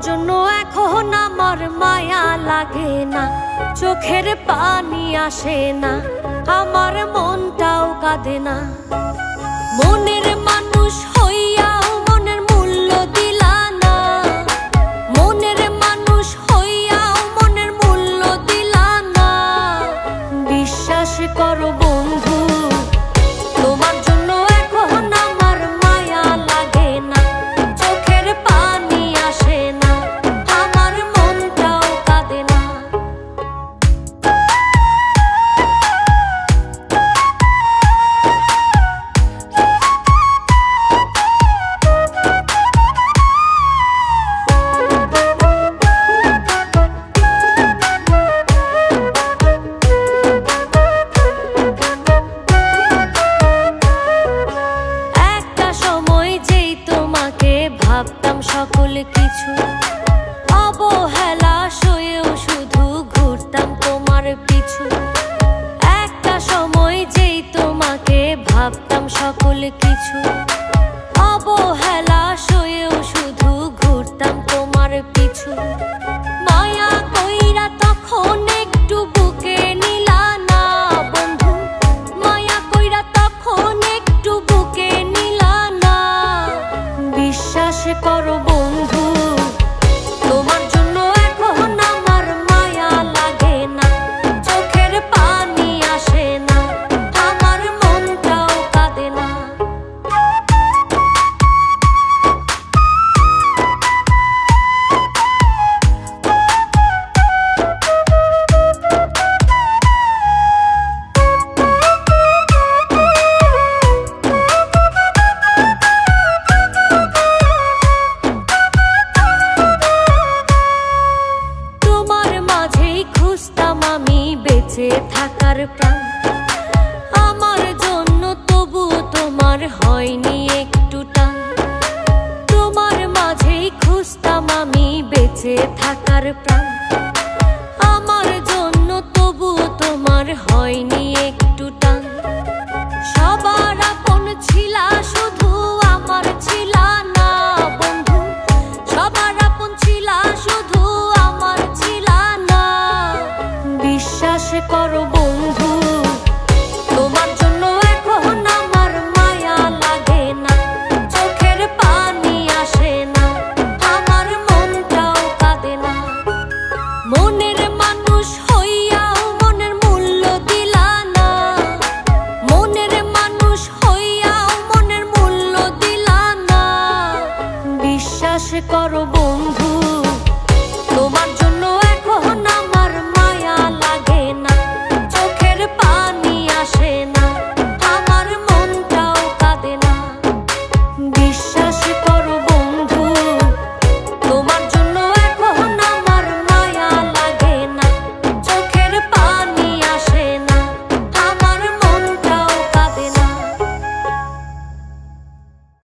জন্য এখন আমার মায়া লাগে না, চোখের পানি আসে না, আমার মনটাও কাঁদে না। মনের মানুষ হইয়াও মনের মূল্য দিলা না, মনের মানুষ হইয়াও মনের মূল্য দিলা না। বিশ্বাস করো বন্ধু, তোমার জন্য এখন আমার মায়া লাগে না, চোখের পানি আসে না, আমার মনটাও কাঁদে না। ভাবতাম সকল কিছু, অবহেলা সয়েও শুধু ঘুরতাম তোমার পিছু। একটা সময় যেই তোমাকে ভাবতাম সকল কিছু, অবহেলা সয়েও শুধু ঘুরতাম তোমার পিছু। মায়া কইরা তখন একটু বুকে নিলা না বন্ধু, মায়া কইরা তখন একটু বুকে নিলা না। বিশ্বাস করো বন্ধু, তোমার জন্য এখন আমার মায়া লাগে না, চোখের পানি আসে না, আমার মনটাও কাঁদে না। খুঁজতাম আমি বেঁচে থাকার প্রাণ, আমার জন্য তবু তোমার হয়নি একটু টান। তোমার মাঝেই খুঁজতাম আমি বেঁচে থাকার প্রাণ, আমার জন্য তবু তোমার হয়নি একটু টান। সবার আপন ছিলা শুধু আমার ছিলা না বন্ধু, সবার আপন ছিলা শুধু আমার ছিলা না। বিশ্বাস করো বন্ধু, তোমার জন্য এখন আমার মায়া লাগে না, চোখের পানি আসে না, আমার মনটাও কাঁদে না। মনের মানুষ হইয়াও মনের মূল্য দিলা না, মনের মানুষ হইয়াও মনের মূল্য দিলা না। বিশ্বাস করো বন্ধু, তোমার